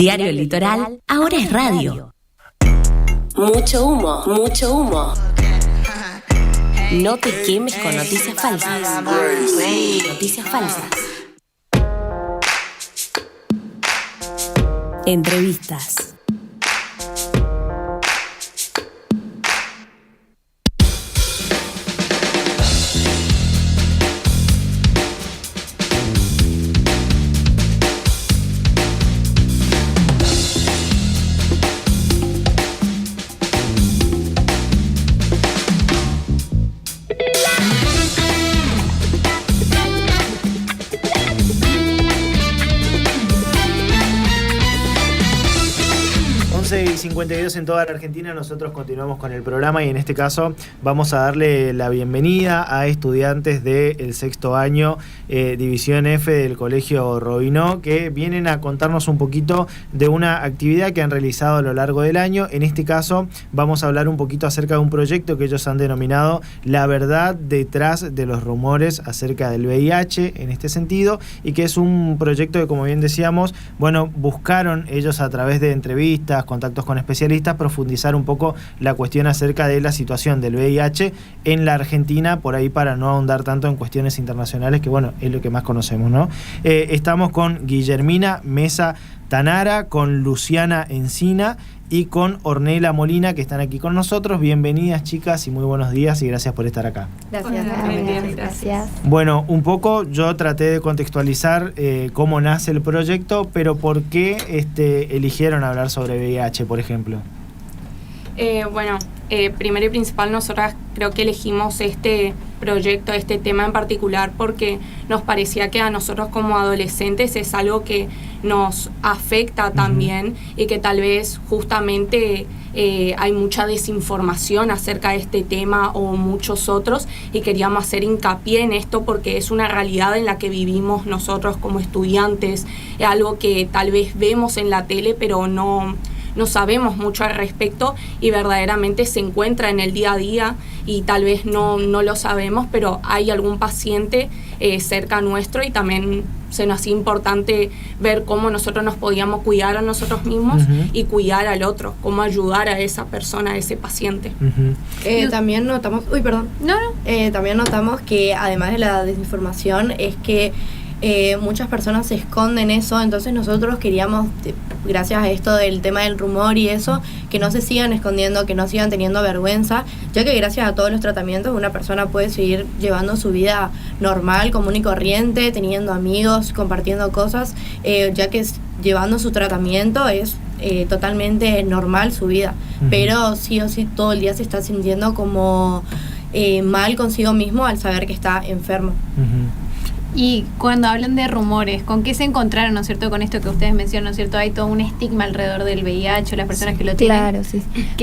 Diario El Litoral ahora es radio. Mucho humo, mucho humo. No te quemes con noticias falsas. Noticias falsas. Entrevistas. Y 52 en toda la Argentina. Nosotros continuamos con el programa y en este caso vamos a darle la bienvenida a estudiantes del sexto año División F del Colegio Robinó, que vienen a contarnos un poquito de una actividad que han realizado a lo largo del año. En este caso vamos a hablar un poquito acerca de un proyecto que ellos han denominado La verdad detrás de los rumores acerca del VIH en este sentido, y que es un proyecto que, como bien decíamos, bueno, buscaron ellos a través de entrevistas, contactos con especialistas, profundizar un poco la cuestión acerca de la situación del VIH en la Argentina, por ahí para no ahondar tanto en cuestiones internacionales, que bueno, es lo que más conocemos, ¿no? Estamos con Guillermina Mesa Tanara, con Luciana Encina y con Ornella Molina, que están aquí con nosotros. Bienvenidas, chicas, y muy buenos días y gracias por estar acá. Gracias. Bueno, un poco yo traté de contextualizar cómo nace el proyecto, pero ¿por qué eligieron hablar sobre VIH, por ejemplo? Primero y principal, nosotras creo que elegimos este proyecto, este tema en particular, porque nos parecía que a nosotros como adolescentes es algo que nos afecta también, y que tal vez justamente hay mucha desinformación acerca de este tema o muchos otros, y queríamos hacer hincapié en esto porque es una realidad en la que vivimos nosotros como estudiantes, es algo que tal vez vemos en la tele pero no sabemos mucho al respecto, y verdaderamente se encuentra en el día a día y tal vez no lo sabemos, pero hay algún paciente cerca nuestro, y también se nos hacía importante ver cómo nosotros nos podíamos cuidar a nosotros mismos y cuidar al otro, cómo ayudar a esa persona, a ese paciente. También notamos, también notamos que además de la desinformación es que muchas personas se esconden eso, entonces nosotros queríamos, gracias a esto del tema del rumor y eso, que no se sigan escondiendo, que no sigan teniendo vergüenza, ya que gracias a todos los tratamientos una persona puede seguir llevando su vida normal, común y corriente, teniendo amigos, compartiendo cosas, ya que llevando su tratamiento es totalmente normal su vida, pero sí o sí todo el día se está sintiendo como mal consigo mismo al saber que está enfermo. Y cuando hablan de rumores, ¿con qué se encontraron, ¿no es cierto? Con esto que ustedes mencionan, ¿no es cierto? Hay todo un estigma alrededor del VIH, las personas que lo tienen. Claro, sí.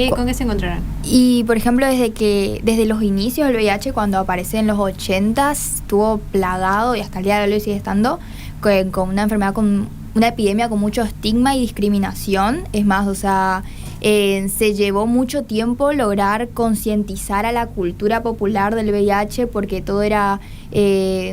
¿Con qué se encontraron? Y, por ejemplo, desde los inicios del VIH, cuando aparece en los 80s, estuvo plagado, y hasta el día de hoy sigue estando, con una enfermedad, con una epidemia con mucho estigma y discriminación. Es más, o sea, se llevó mucho tiempo lograr concientizar a la cultura popular del VIH, porque todo era,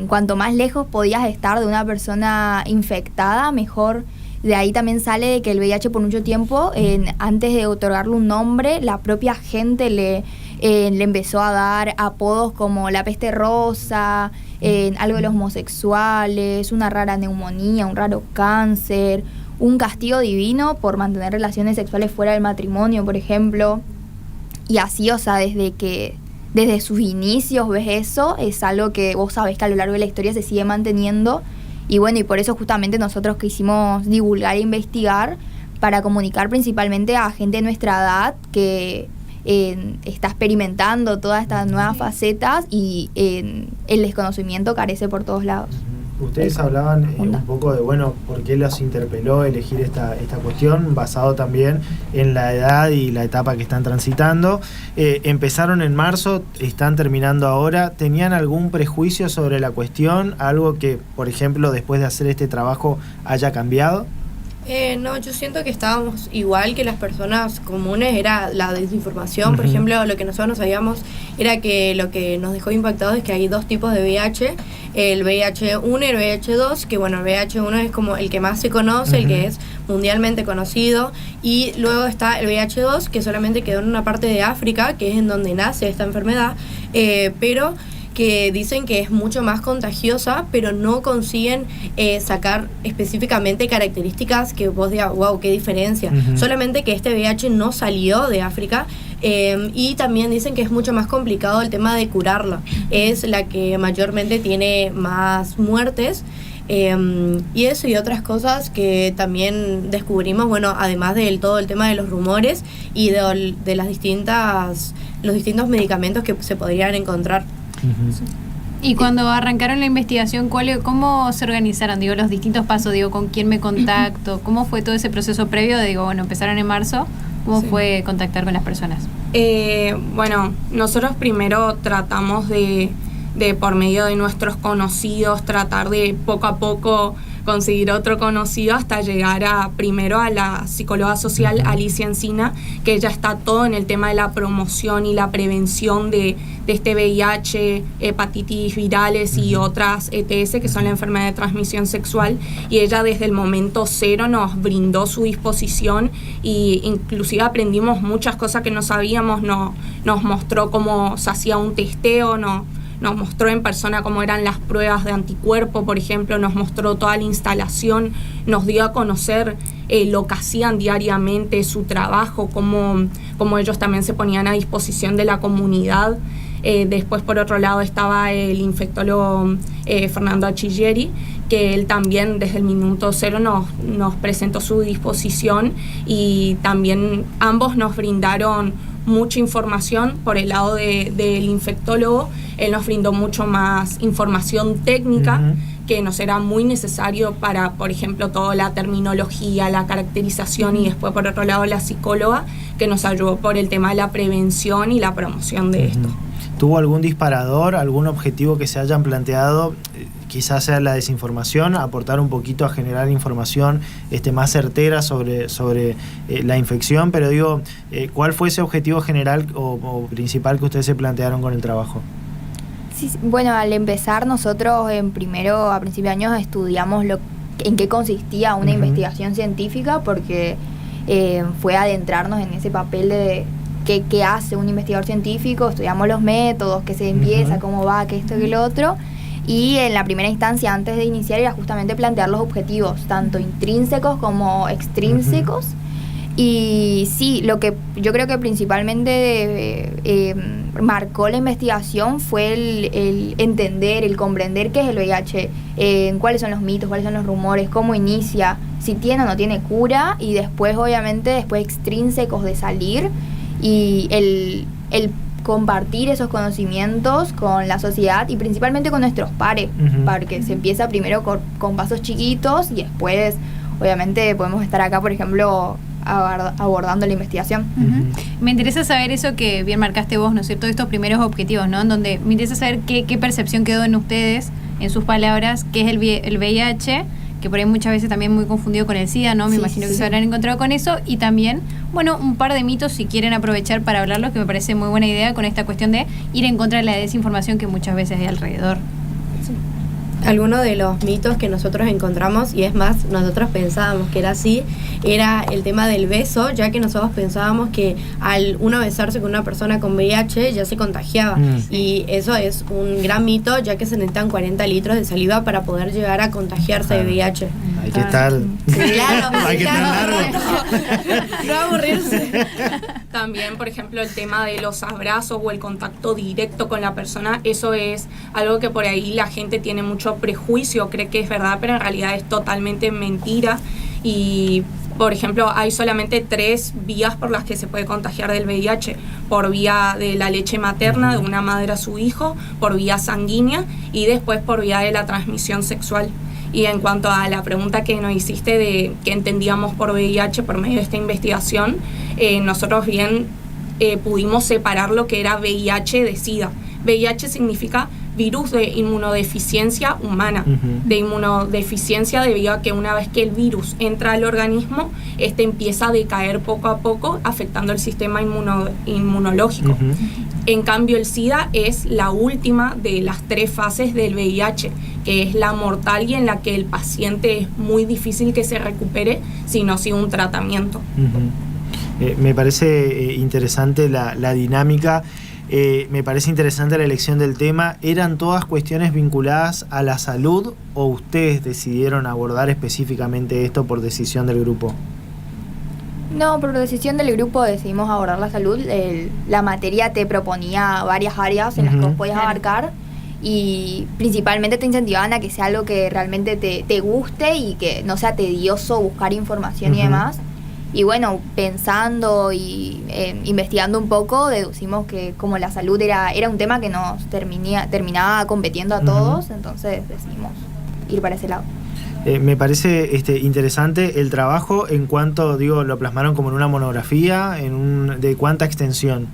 cuanto más lejos podías estar de una persona infectada, mejor. De ahí también sale de que el VIH por mucho tiempo, antes de otorgarle un nombre, la propia gente le empezó a dar apodos como la peste rosa, algo de los homosexuales, una rara neumonía, un raro cáncer, un castigo divino por mantener relaciones sexuales fuera del matrimonio, por ejemplo. Y así, o sea, desde sus inicios ves eso, es algo que vos sabés que a lo largo de la historia se sigue manteniendo. Y bueno, y por eso justamente nosotros quisimos divulgar e investigar, para comunicar principalmente a gente de nuestra edad que está experimentando todas estas nuevas facetas, y el desconocimiento carece por todos lados. Ustedes hablaban un poco de, bueno, por qué los interpeló elegir esta cuestión, basado también en la edad y la etapa que están transitando. Empezaron en marzo, están terminando ahora. ¿Tenían algún prejuicio sobre la cuestión? ¿Algo que, por ejemplo, después de hacer este trabajo haya cambiado? No, yo siento que estábamos igual que las personas comunes, era la desinformación. Por ejemplo, lo que nosotros no sabíamos era que lo que nos dejó impactados es que hay dos tipos de VIH, el VIH-1 y el VIH-2, que bueno, el VIH-1 es como el que más se conoce, el que es mundialmente conocido, y luego está el VIH-2, que solamente quedó en una parte de África, que es en donde nace esta enfermedad, pero que dicen que es mucho más contagiosa, pero no consiguen sacar específicamente características que vos digas, wow, qué diferencia. Solamente que este VIH no salió de África, y también dicen que es mucho más complicado el tema de curarla. Es la que mayormente tiene más muertes. Y eso y otras cosas que también descubrimos, bueno, además de todo el tema de los rumores y de los distintos medicamentos que se podrían encontrar. Y cuando arrancaron la investigación, ¿cómo se organizaron? Digo, los distintos pasos, digo, ¿con quién me contacto? ¿Cómo fue todo ese proceso previo? Digo, bueno, empezaron en marzo, ¿cómo fue contactar con las personas? Bueno, nosotros primero tratamos de por medio de nuestros conocidos, tratar de poco a poco conseguir otro conocido hasta llegar primero a la psicóloga social Alicia Encina, que ella está todo en el tema de la promoción y la prevención de este VIH, hepatitis virales y otras ETS, que son la enfermedad de transmisión sexual, y ella desde el momento cero nos brindó su disposición, y inclusive aprendimos muchas cosas que no sabíamos, nos mostró cómo se hacía un testeo, nos mostró en persona cómo eran las pruebas de anticuerpo, por ejemplo, nos mostró toda la instalación, nos dio a conocer lo que hacían diariamente, su trabajo, cómo ellos también se ponían a disposición de la comunidad. Después, por otro lado, estaba el infectólogo Fernando Achilleri, que él también desde el minuto cero nos presentó su disposición, y también ambos nos brindaron mucha información. Por el lado del infectólogo, él nos brindó mucho más información técnica que nos era muy necesario para, por ejemplo, toda la terminología, la caracterización, y después, por otro lado, la psicóloga, que nos ayudó por el tema de la prevención y la promoción de esto. ¿Tuvo algún disparador, algún objetivo que se hayan planteado? Quizás sea la desinformación, aportar un poquito a generar información más certera sobre la infección, pero digo, ¿cuál fue ese objetivo general o principal que ustedes se plantearon con el trabajo? Sí, bueno, al empezar nosotros a principio de año estudiamos en qué consistía una investigación científica, porque fue adentrarnos en ese papel de qué hace un investigador científico. Estudiamos los métodos, qué se empieza, cómo va, qué esto, qué lo otro. Y en la primera instancia, antes de iniciar, era justamente plantear los objetivos, tanto intrínsecos como extrínsecos. Y sí, lo que yo creo que principalmente marcó la investigación fue el entender, el comprender qué es el VIH, cuáles son los mitos, cuáles son los rumores, cómo inicia, si tiene o no tiene cura, y después, obviamente, extrínsecos de salir, y el compartir esos conocimientos con la sociedad y principalmente con nuestros pares, porque se empieza primero con pasos chiquitos, y después, obviamente, podemos estar acá, por ejemplo, abordando la investigación. Me interesa saber eso que bien marcaste vos, ¿no es cierto? Estos primeros objetivos, ¿no? En donde me interesa saber qué percepción quedó en ustedes, en sus palabras, qué es el VIH, que por ahí muchas veces también muy confundido con el SIDA, ¿no? Me imagino que se habrán encontrado con eso, y también, bueno, un par de mitos, si quieren aprovechar para hablarlos, que me parece muy buena idea con esta cuestión de ir en contra de la desinformación que muchas veces hay alrededor. Algunos de los mitos que nosotros encontramos, y es más, nosotros pensábamos que era así, era el tema del beso, ya que nosotros pensábamos que al uno besarse con una persona con VIH ya se contagiaba, y eso es un gran mito, ya que se necesitan 40 litros de saliva para poder llegar a contagiarse de VIH. Hay que estar... Claro, hay que estar largo. No aburrirse. También, por ejemplo, el tema de los abrazos o el contacto directo con la persona, eso es algo que por ahí la gente tiene mucho prejuicio, cree que es verdad, pero en realidad es totalmente mentira. Y, por ejemplo, hay solamente 3 vías por las que se puede contagiar del VIH: por vía de la leche materna de una madre a su hijo, por vía sanguínea, y después por vía de la transmisión sexual. Y en cuanto a la pregunta que nos hiciste de qué entendíamos por VIH por medio de esta investigación, nosotros bien pudimos separar lo que era VIH de SIDA. VIH significa virus de inmunodeficiencia humana, de inmunodeficiencia debido a que una vez que el virus entra al organismo, empieza a decaer poco a poco, afectando el sistema inmunológico. En cambio, el SIDA es la última de las 3 fases del VIH, que es la mortal y en la que el paciente es muy difícil que se recupere si no sigue un tratamiento. Me parece interesante la dinámica. Me parece interesante la elección del tema. ¿Eran todas cuestiones vinculadas a la salud o ustedes decidieron abordar específicamente esto por decisión del grupo? No, por decisión del grupo decidimos abordar la salud. La materia te proponía varias áreas en las que vos podías abarcar y principalmente te incentivaban a que sea algo que realmente te guste y que no sea tedioso buscar información y demás. Y bueno, pensando y investigando un poco, deducimos que como la salud era un tema que nos terminaba competiendo a todos, entonces decidimos ir para ese lado. Me parece interesante el trabajo en cuanto, lo plasmaron como en una monografía, ¿de cuánta extensión?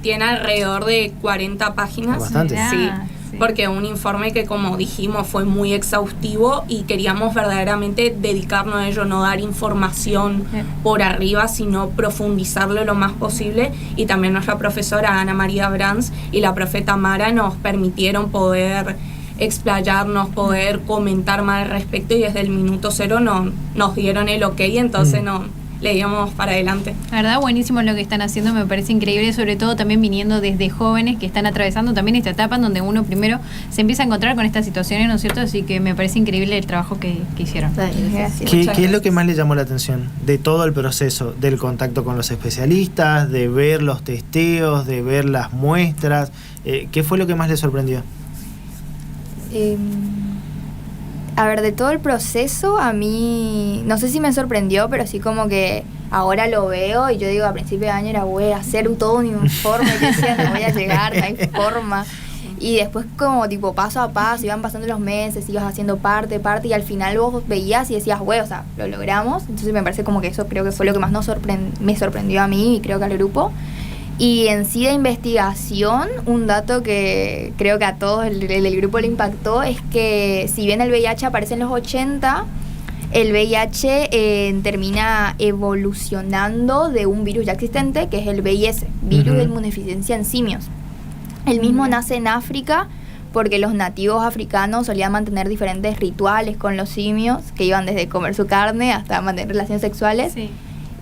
Tiene alrededor de 40 páginas. Bastante. Sí, porque un informe que, como dijimos, fue muy exhaustivo y queríamos verdaderamente dedicarnos a ello, no dar información por arriba, sino profundizarlo lo más posible. Y también nuestra profesora Ana María Brands y la profe Tamara nos permitieron poder explayarnos, poder comentar más al respecto, y desde el minuto cero nos dieron el ok, entonces le íbamos para adelante. La verdad, buenísimo lo que están haciendo, me parece increíble, sobre todo también viniendo desde jóvenes que están atravesando también esta etapa en donde uno primero se empieza a encontrar con estas situaciones, ¿no es cierto? Así que me parece increíble el trabajo que hicieron. ¿Qué es lo que más le llamó la atención de todo el proceso? Del contacto con los especialistas, de ver los testeos, de ver las muestras. ¿Qué fue lo que más le sorprendió? A ver, de todo el proceso, a mí, no sé si me sorprendió, pero sí como que ahora lo veo y yo digo, a principio de año era, voy a hacer todo un informe, que decía, no voy a llegar, no hay forma. Y después como tipo paso a paso, iban pasando los meses, ibas haciendo parte, y al final vos veías y decías, güey, o sea, lo logramos. Entonces me parece como que eso creo que fue lo que más me sorprendió a mí y creo que al grupo. Y en sí de investigación, un dato que creo que a todos el grupo le impactó es que si bien el VIH aparece en los 80, el VIH termina evolucionando de un virus ya existente, que es el VIS, virus de inmunodeficiencia en simios. El mismo nace en África porque los nativos africanos solían mantener diferentes rituales con los simios, que iban desde comer su carne hasta mantener relaciones sexuales. Sí.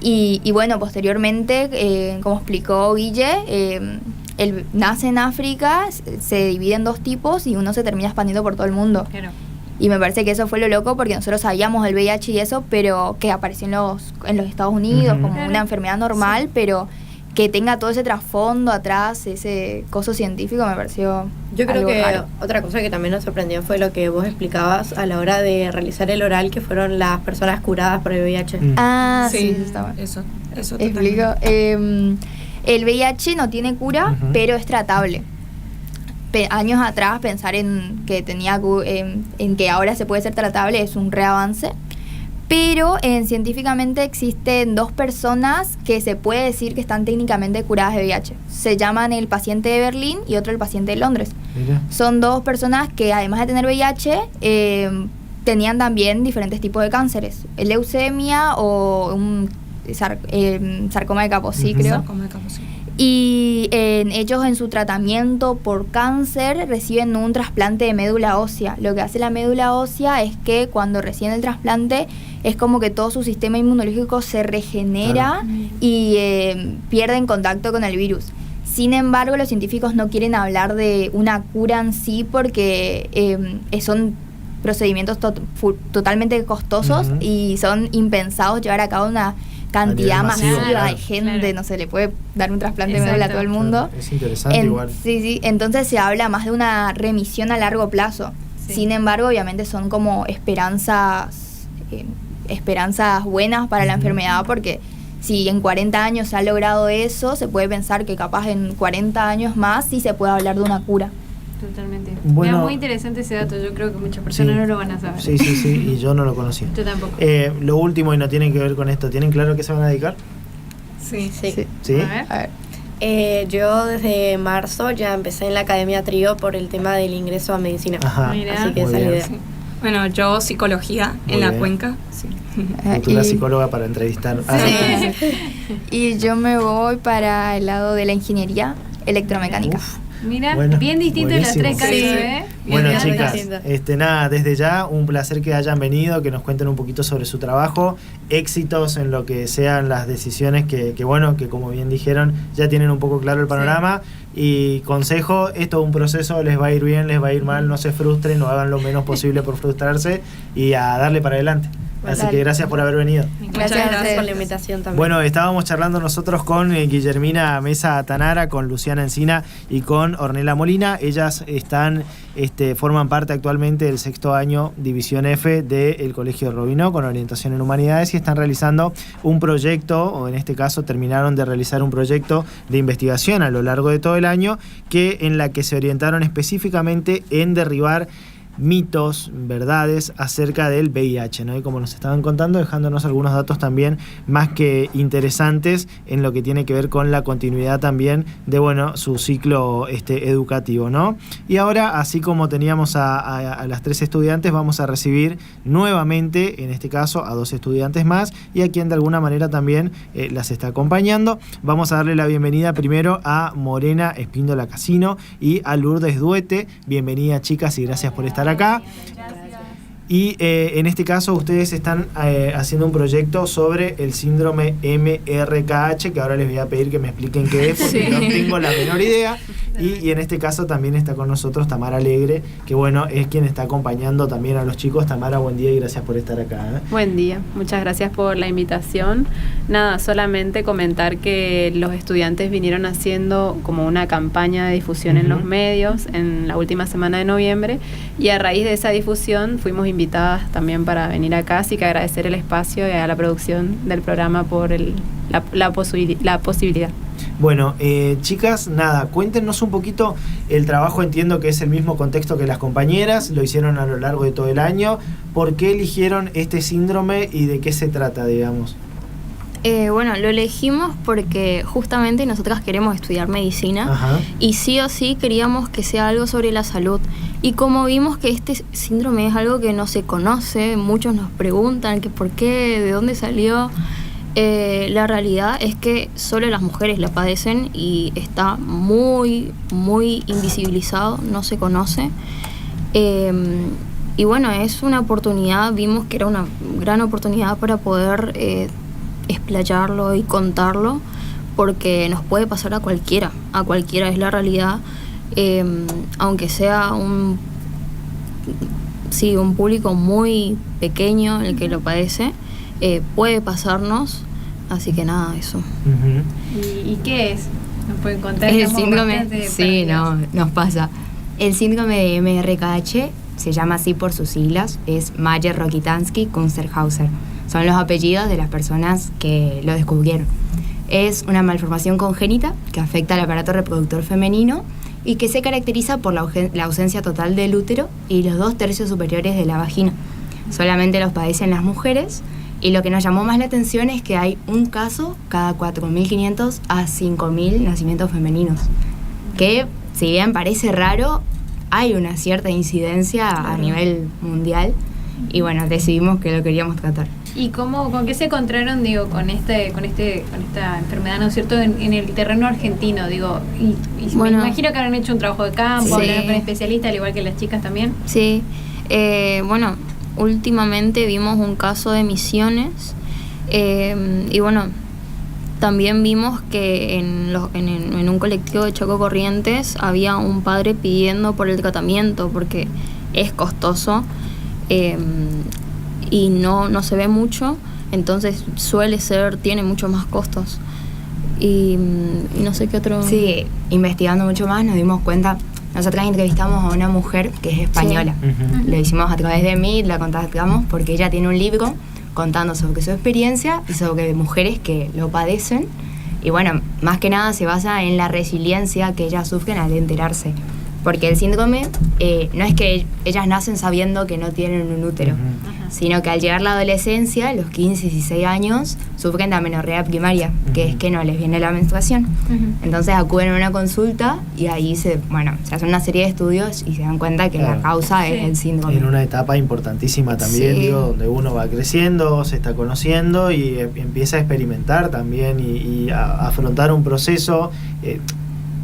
Y bueno, posteriormente, como explicó Guille, él nace en África, se divide en dos tipos y uno se termina expandiendo por todo el mundo. Claro. Y me parece que eso fue lo loco, porque nosotros sabíamos del VIH y eso, pero que apareció en los Estados Unidos como una enfermedad normal, pero que tenga todo ese trasfondo atrás, ese coso científico, me pareció Yo creo que raro. Otra cosa que también nos sorprendió fue lo que vos explicabas a la hora de realizar el oral, que fueron las personas curadas por el VIH. Sí, eso está bueno. Eso Explico. El VIH no tiene cura, pero es tratable. Años atrás pensar en que ahora se puede ser tratable es un reavance. Pero científicamente existen dos personas que se puede decir que están técnicamente curadas de VIH. Se llaman el paciente de Berlín y otro el paciente de Londres. Mira. Son dos personas que además de tener VIH, tenían también diferentes tipos de cánceres. Leucemia o un sarcoma de Kaposi, creo. Sarcoma de Kaposi. Y ellos en su tratamiento por cáncer reciben un trasplante de médula ósea. Lo que hace la médula ósea es que cuando reciben el trasplante es como que todo su sistema inmunológico se regenera y pierden contacto con el virus. Sin embargo, los científicos no quieren hablar de una cura en sí porque son procedimientos totalmente costosos y son impensados llevar a cabo una cantidad masiva de gente, no se le puede dar un trasplante de médula a todo el mundo. Es interesante igual. Sí, entonces se habla más de una remisión a largo plazo. Sí. Sin embargo, obviamente son como esperanzas buenas para la enfermedad, porque si en 40 años se ha logrado eso, se puede pensar que capaz en 40 años más sí se puede hablar de una cura. Totalmente. Bueno, es muy interesante ese dato, yo creo que muchas personas no lo van a saber. Sí, y yo no lo conocía. Yo tampoco. Lo último, y no tiene que ver con esto, ¿tienen claro a qué se van a dedicar? Sí. A ver. Yo desde marzo ya empecé en la Academia Trío por el tema del ingreso a medicina. Ajá. Mira. Así que esa es la idea. Sí. Bueno, yo psicología Muy en la bien. Cuenca. Sí. Futura psicóloga para entrevistar. Y yo me voy para el lado de la ingeniería electromecánica. Mira, Bueno, bien distinto de los tres casos, Sí. ¿eh? Bueno, Bien, chicas, distinto. nada, desde ya un placer que hayan venido, que nos cuenten un poquito sobre su trabajo, éxitos en lo que sean las decisiones que bueno, que como bien dijeron, ya tienen un poco claro el panorama. Y consejo, esto es un proceso, les va a ir bien, les va a ir mal, no se frustren, no hagan lo menos posible por frustrarse y a darle para adelante. Así que gracias por haber venido. Gracias a ustedes por la invitación también. Bueno, estábamos charlando nosotros con Guillermina Mesa Tanara, con Luciana Encina y con Ornella Molina. Ellas forman parte actualmente del 6º año División F del Colegio Robinó con orientación en Humanidades y están realizando un proyecto, o en este caso terminaron de realizar un proyecto de investigación a lo largo de todo el año, en la que se orientaron específicamente en derribar mitos, verdades acerca del VIH, ¿no? Y como nos estaban contando, dejándonos algunos datos también más que interesantes en lo que tiene que ver con la continuidad también de, bueno, su ciclo educativo, ¿no? Y ahora, así como teníamos a las 3 estudiantes, vamos a recibir nuevamente, en este caso, a 2 estudiantes más y a quien de alguna manera también las está acompañando. Vamos a darle la bienvenida primero a Morena Espíndola Casino y a Lourdes Duete. Bienvenida, chicas, y gracias por estar acá. Y en este caso ustedes están haciendo un proyecto sobre el síndrome MRKH, que ahora les voy a pedir que me expliquen qué es, porque no tengo la menor idea. Y en este caso también está con nosotros Tamara Alegre, que bueno, es quien está acompañando también a los chicos. Tamara, buen día y gracias por estar acá, ¿eh? Buen día, muchas gracias por la invitación. Nada, solamente comentar que los estudiantes vinieron haciendo como una campaña de difusión en los medios en la última semana de noviembre y a raíz de esa difusión fuimos invitadas también para venir acá, así que agradecer el espacio y a la producción del programa por la posibilidad. Bueno, chicas, nada, cuéntenos un poquito el trabajo. Entiendo que es el mismo contexto que las compañeras, lo hicieron a lo largo de todo el año. ¿Por qué eligieron este síndrome y de qué se trata, digamos? Bueno, lo elegimos porque justamente nosotras queremos estudiar medicina. Ajá. Y sí o sí queríamos que sea algo sobre la salud. Y como vimos que este síndrome es algo que no se conoce, muchos nos preguntan que por qué, de dónde salió. La realidad es que solo las mujeres la padecen y está muy, muy invisibilizado, no se conoce. Y bueno, es una oportunidad, vimos que era una gran oportunidad para poder explayarlo y contarlo, porque nos puede pasar a cualquiera es la realidad, aunque sea un público muy pequeño el que lo padece, puede pasarnos, así que nada, eso. Uh-huh. ¿Y qué es? ¿Nos pueden contar? El Estamos síndrome, bastante sí, perdidas. nos pasa. El síndrome de MRKH se llama así por sus siglas, es Mayer-Rokitansky-Kunsterhauser. Son los apellidos de las personas que lo descubrieron. Es una malformación congénita que afecta al aparato reproductor femenino y que se caracteriza por la ausencia total del útero y los 2/3 superiores de la vagina. Solamente los padecen las mujeres y lo que nos llamó más la atención es que hay un caso cada 4.500 a 5.000 nacimientos femeninos. Que, si bien parece raro, hay una cierta incidencia a nivel mundial y bueno, decidimos que lo queríamos tratar. ¿Y con qué se encontraron, digo, con esta enfermedad, ¿no es cierto?, en el terreno argentino, digo, y Bueno, me imagino que habrán hecho un trabajo de campo, sí. hablaron con especialistas, al igual que las chicas también. Sí, bueno, últimamente vimos un caso de Misiones y bueno, también vimos que en un colectivo de Chaco Corrientes había un padre pidiendo por el tratamiento porque es costoso y no se ve mucho, entonces tiene mucho más costos. Y no sé qué otro... Sí, investigando mucho más nos dimos cuenta, nosotras entrevistamos a una mujer que es española. Sí. Uh-huh. Lo hicimos a través de Meet, la contactamos porque ella tiene un libro contando sobre su experiencia y sobre mujeres que lo padecen. Y bueno, más que nada se basa en la resiliencia que ellas sufren al enterarse. Porque el síndrome no es que ellas nacen sabiendo que no tienen un útero, sino que al llegar la adolescencia, a los 15, 16 años, sufren la amenorrea primaria, que es que no les viene la menstruación. Entonces acuden a una consulta y ahí se hacen una serie de estudios y se dan cuenta que la causa es el síndrome. En una etapa importantísima también, Sí. donde uno va creciendo, se está conociendo y empieza a experimentar también y a afrontar un proceso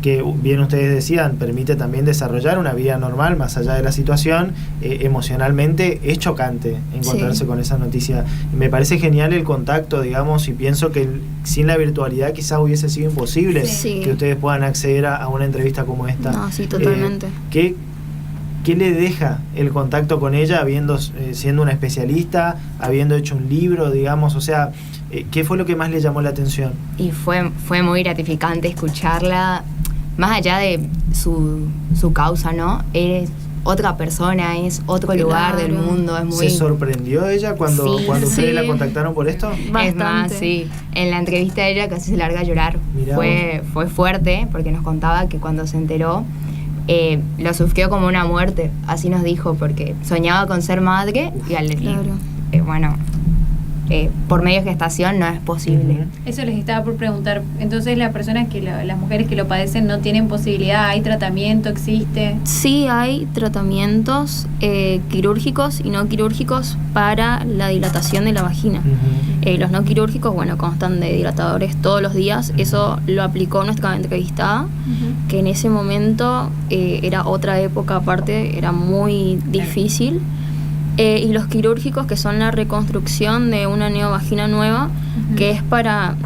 que bien ustedes decían, permite también desarrollar una vida normal más allá de la situación. Emocionalmente es chocante encontrarse con esa noticia. Me parece genial el contacto, digamos, y pienso que sin la virtualidad quizás hubiese sido imposible que ustedes puedan acceder a una entrevista como esta. No, sí, totalmente. ¿Qué le deja el contacto con ella, siendo una especialista, habiendo hecho un libro, digamos? O sea, ¿qué fue lo que más le llamó la atención? Y fue muy gratificante escucharla, más allá de su causa, ¿no? Es otra persona, es otro lugar del mundo. Es muy... ¿Se sorprendió ella cuando ustedes la contactaron por esto? Bastante. Es más, sí. En la entrevista a ella casi se larga a llorar. Fue fuerte, porque nos contaba que cuando se enteró, lo sufrió como una muerte, así nos dijo, porque soñaba con ser madre por medio de gestación no es posible. Eso les estaba por preguntar. Entonces las mujeres que lo padecen no tienen posibilidad, ¿hay tratamiento, existe? Sí, hay tratamientos quirúrgicos y no quirúrgicos para la dilatación de la vagina. Los no quirúrgicos, constan de dilatadores todos los días. Eso lo aplicó nuestra entrevistada, que en ese momento era otra época aparte, era muy difícil. Y los quirúrgicos, que son la reconstrucción de una neovagina nueva, que es para,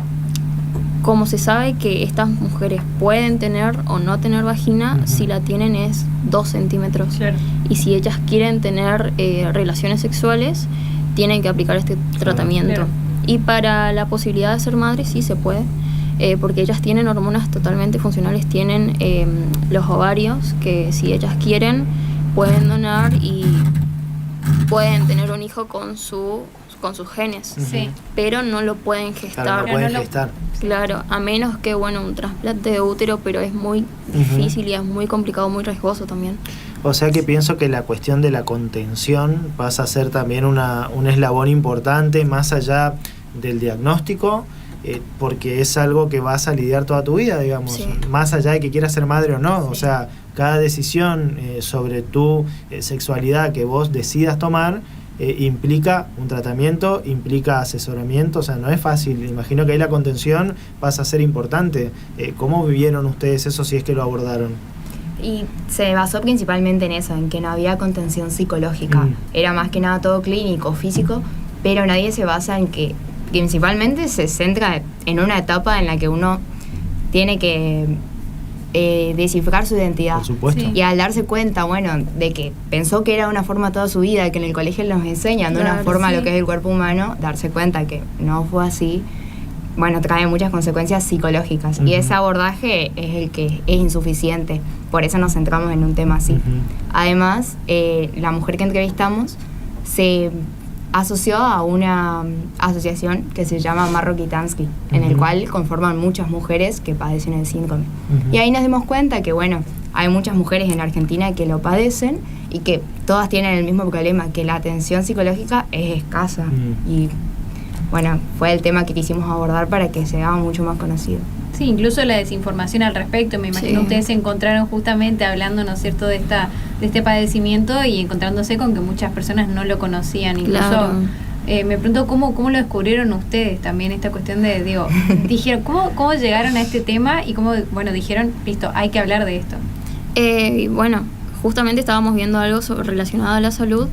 como se sabe que estas mujeres pueden tener o no tener vagina, si la tienen es 2 centímetros. Claro. Y si ellas quieren tener relaciones sexuales, tienen que aplicar este tratamiento. Claro. Y para la posibilidad de ser madre sí se puede, porque ellas tienen hormonas totalmente funcionales, tienen los ovarios, que si ellas quieren pueden donar y pueden tener un hijo con sus genes, pero no lo pueden gestar. Claro, no pueden gestar. Claro, a menos que, un trasplante de útero, pero es muy difícil y es muy complicado, muy riesgoso también. O sea que pienso que la cuestión de la contención pasa a ser también un eslabón importante, más allá del diagnóstico, porque es algo que vas a lidiar toda tu vida, digamos, más allá de que quieras ser madre o no. O sea, cada decisión sobre tu sexualidad que vos decidas tomar implica un tratamiento, implica asesoramiento, o sea, no es fácil. Imagino que ahí la contención pasa a ser importante. ¿Cómo vivieron ustedes eso, si es que lo abordaron? Y se basó principalmente en eso, en que no había contención psicológica. Era más que nada todo clínico, físico, pero nadie se basa en que principalmente se centra en una etapa en la que uno tiene que descifrar su identidad. Por supuesto. Y al darse cuenta, de que pensó que era una forma toda su vida, que en el colegio nos enseñan de una forma lo que es el cuerpo humano, darse cuenta que no fue así, trae muchas consecuencias psicológicas. Y ese abordaje es el que es insuficiente. Por eso nos centramos en un tema así. Además, la mujer que entrevistamos se asoció a una asociación que se llama Mar Rokitansky, en el cual conforman muchas mujeres que padecen el síndrome. Y ahí nos dimos cuenta que, hay muchas mujeres en Argentina que lo padecen y que todas tienen el mismo problema, que la atención psicológica es escasa. Y, fue el tema que quisimos abordar para que se haga mucho más conocido. Sí, incluso la desinformación al respecto. Me imagino ustedes se encontraron justamente hablando, ¿no es cierto?, de este padecimiento y encontrándose con que muchas personas no lo conocían. Incluso me pregunto cómo lo descubrieron ustedes también, esta cuestión de, dijeron, ¿cómo llegaron a este tema y cómo, dijeron, listo, hay que hablar de esto? Justamente estábamos viendo algo relacionado a la salud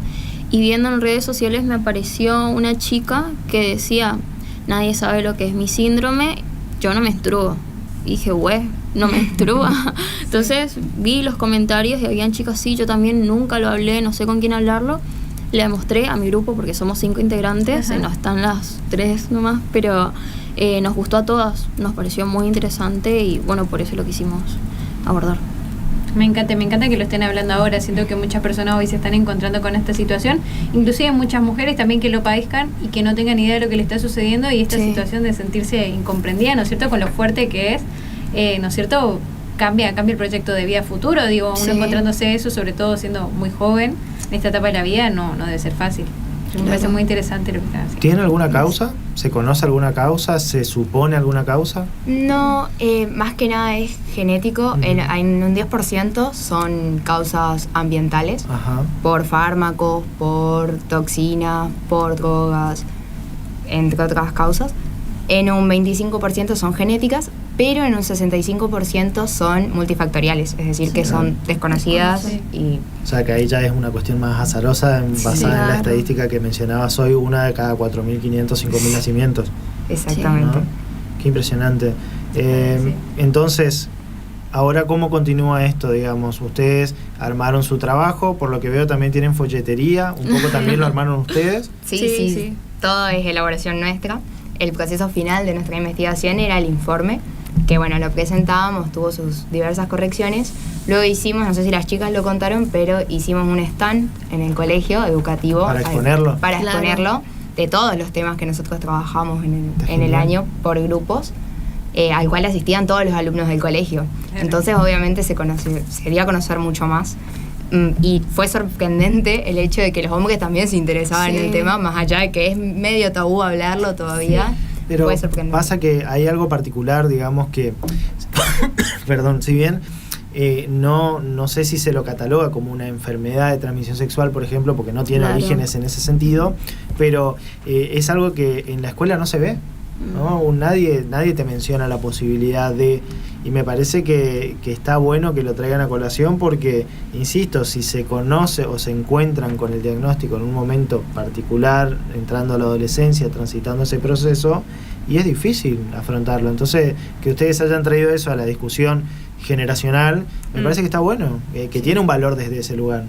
y viendo en redes sociales me apareció una chica que decía, nadie sabe lo que es mi síndrome, yo no menstruo. Y dije, no menstrua. Entonces vi los comentarios y habían chicas, sí, yo también nunca lo hablé, no sé con quién hablarlo. Le mostré a mi grupo, porque somos 5 integrantes, no están las 3 nomás, pero nos gustó a todas, nos pareció muy interesante y por eso lo quisimos abordar. Me encanta que lo estén hablando ahora. Siento que muchas personas hoy se están encontrando con esta situación, inclusive muchas mujeres también que lo padezcan y que no tengan idea de lo que le está sucediendo, y esta situación de sentirse incomprendida, ¿no es cierto?, con lo fuerte que es, ¿no es cierto?, cambia el proyecto de vida futuro. Uno encontrándose eso, sobre todo siendo muy joven en esta etapa de la vida, no debe ser fácil. Me parece muy interesante lo que están haciendo. ¿Tiene alguna causa? ¿Se conoce alguna causa? ¿Se supone alguna causa? No, más que nada es genético. En un 10% son causas ambientales, por fármacos, por toxinas, por drogas, entre otras causas. En un 25% son genéticas pero en un 65% son multifactoriales, es decir, que son desconocidas. Y o sea, que ahí ya es una cuestión más azarosa basada en la estadística que mencionabas hoy, una de cada 4.500, 5.000 nacimientos. Exactamente. ¿No? Qué impresionante. Entonces, ahora, ¿cómo continúa esto, digamos? Ustedes armaron su trabajo, por lo que veo también tienen folletería, un poco también lo armaron ustedes. Sí. Todo es elaboración nuestra. El proceso final de nuestra investigación era el informe, que bueno, lo presentábamos, tuvo sus diversas correcciones. Luego hicimos, no sé si las chicas lo contaron, pero hicimos un stand en el colegio educativo. ¿Para exponerlo? Para exponerlo, de todos los temas que nosotros trabajamos en el año por grupos. Al cual asistían todos los alumnos del colegio. Entonces obviamente se dio a conocer mucho más. Y fue sorprendente el hecho de que los hombres también se interesaban en el tema, más allá de que es medio tabú hablarlo todavía. Sí. Pero pasa que hay algo particular, digamos que, perdón, si bien no sé si se lo cataloga como una enfermedad de transmisión sexual, por ejemplo, porque no tiene orígenes en ese sentido, pero es algo que en la escuela no se ve. ¿No? Nadie te menciona la posibilidad de, y me parece que está bueno que lo traigan a colación porque, insisto, si se conoce o se encuentran con el diagnóstico en un momento particular, entrando a la adolescencia, transitando ese proceso, y es difícil afrontarlo. Entonces, que ustedes hayan traído eso a la discusión generacional, me parece que está bueno, que tiene un valor desde ese lugar.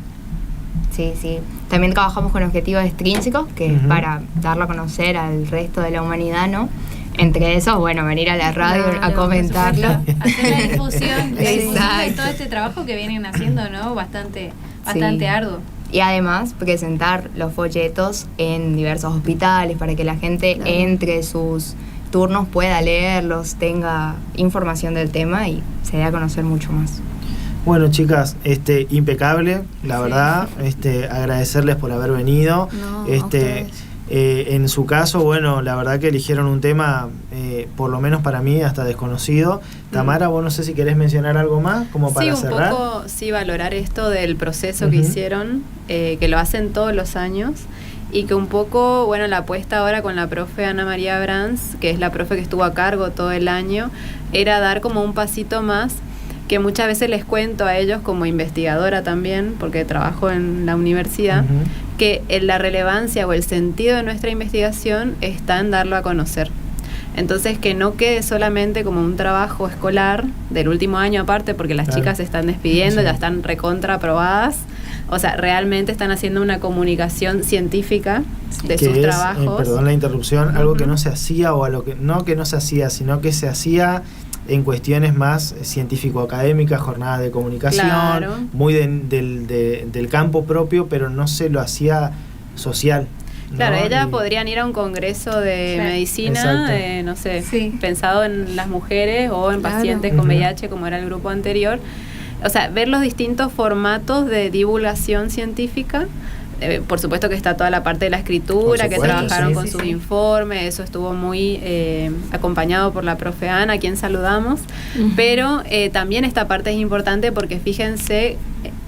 Sí. También trabajamos con objetivos extrínsecos, que es para darlo a conocer al resto de la humanidad, ¿no? Entre esos, bueno, venir a la radio a comentarlo. Hacer la difusión de todo este trabajo que vienen haciendo, ¿no? Bastante arduo. Y además presentar los folletos en diversos hospitales para que la gente entre sus turnos pueda leerlos, tenga información del tema y se dé a conocer mucho más. Bueno, chicas, impecable, la verdad, agradecerles por haber venido. En su caso, bueno, la verdad que eligieron un tema, por lo menos para mí, hasta desconocido. Tamara, vos no sé si querés mencionar algo más, como para cerrar. Sí, un poco, valorar esto del proceso que hicieron, que lo hacen todos los años, y que un poco, bueno, la apuesta ahora con la profe Ana María Brands, que es la profe que estuvo a cargo todo el año, era dar como un pasito más, que muchas veces les cuento a ellos como investigadora también, porque trabajo en la universidad, que la relevancia o el sentido de nuestra investigación está en darlo a conocer. Entonces, que no quede solamente como un trabajo escolar del último año aparte, porque las chicas se están despidiendo, ya están recontra aprobadas. O sea, realmente están haciendo una comunicación científica de sus trabajos. Perdón la interrupción, algo que no se hacía, o a lo que no se hacía, sino que se hacía en cuestiones más científico-académicas, jornadas de comunicación, muy del campo propio, pero no se lo hacía social. Claro, ellas podrían ir a un congreso de medicina, no sé, pensado en las mujeres o en pacientes con VIH, como era el grupo anterior. O sea, ver los distintos formatos de divulgación científica. Por supuesto que está toda la parte de la escritura, que trabajaron con sus informes, eso estuvo muy acompañado por la profe Ana, a quien saludamos, pero también esta parte es importante porque fíjense,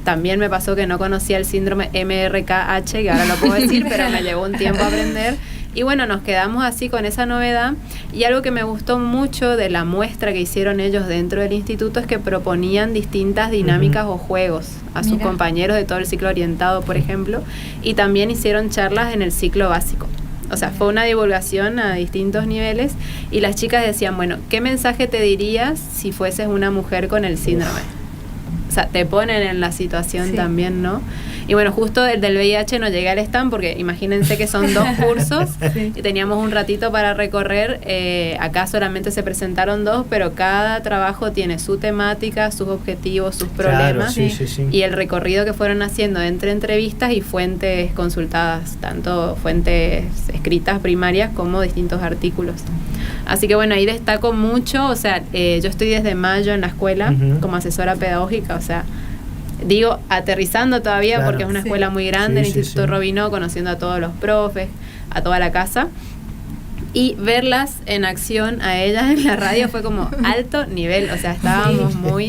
también me pasó que no conocía el síndrome MRKH, que ahora lo puedo decir, pero me llevó un tiempo aprender. Y bueno, nos quedamos así con esa novedad, y algo que me gustó mucho de la muestra que hicieron ellos dentro del instituto es que proponían distintas dinámicas o juegos a sus compañeros de todo el ciclo orientado, por ejemplo, y también hicieron charlas en el ciclo básico. O sea, fue una divulgación a distintos niveles, y las chicas decían, bueno, ¿qué mensaje te dirías si fueses una mujer con el síndrome? O sea, te ponen en la situación también, ¿no? Y bueno, justo el del VIH no llegué al stand porque imagínense que son 2 cursos y teníamos un ratito para recorrer. Acá solamente se presentaron 2, pero cada trabajo tiene su temática, sus objetivos, sus problemas. Y el recorrido que fueron haciendo entre entrevistas y fuentes consultadas, tanto fuentes escritas primarias como distintos artículos. Así que bueno, ahí destaco mucho, o sea, yo estoy desde mayo en la escuela como asesora pedagógica, o sea, digo, aterrizando todavía porque es una escuela muy grande, el Instituto Robinó, conociendo a todos los profes, a toda la casa, y verlas en acción a ellas en la radio fue como alto nivel, o sea, estábamos muy...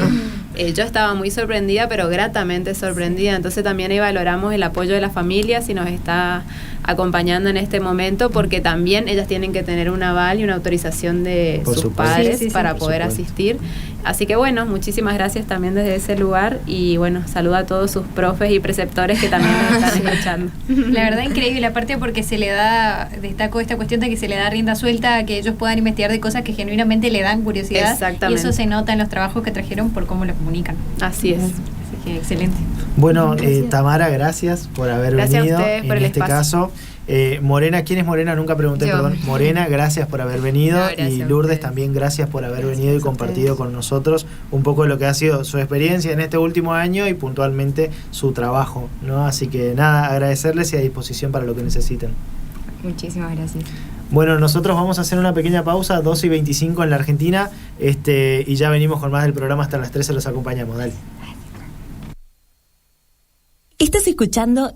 yo estaba muy sorprendida, pero gratamente sorprendida. Entonces también ahí valoramos el apoyo de la familia, si nos está acompañando en este momento, porque también ellas tienen que tener un aval y una autorización de Por sus supuesto. padres Sí, para por poder supuesto. asistir. Así que bueno, muchísimas gracias también desde ese lugar y bueno, saludo a todos sus profes y preceptores que también nos están escuchando. La verdad increíble, aparte porque se le da, destaco esta cuestión de que se le da rienda suelta a que ellos puedan investigar de cosas que genuinamente le dan curiosidad. Exactamente. Y eso se nota en los trabajos que trajeron por cómo lo comunican. Así es. Así que excelente. Bueno, Tamara, gracias por haber Gracias a venido. ustedes por en el este espacio. caso, Morena, ¿quién es Morena? Nunca pregunté, Yo. perdón. Morena, gracias por haber venido. No, gracias y a Lourdes ustedes. también, gracias por haber Gracias venido y a compartido ustedes. con nosotros un poco de lo que ha sido su experiencia en este último año y puntualmente su trabajo, ¿no? Así que nada, agradecerles y a disposición para lo que necesiten. Muchísimas gracias. Bueno, nosotros vamos a hacer una pequeña pausa, 2:25 en la Argentina, y ya venimos con más del programa hasta las 13, los acompañamos. Dale. Estás escuchando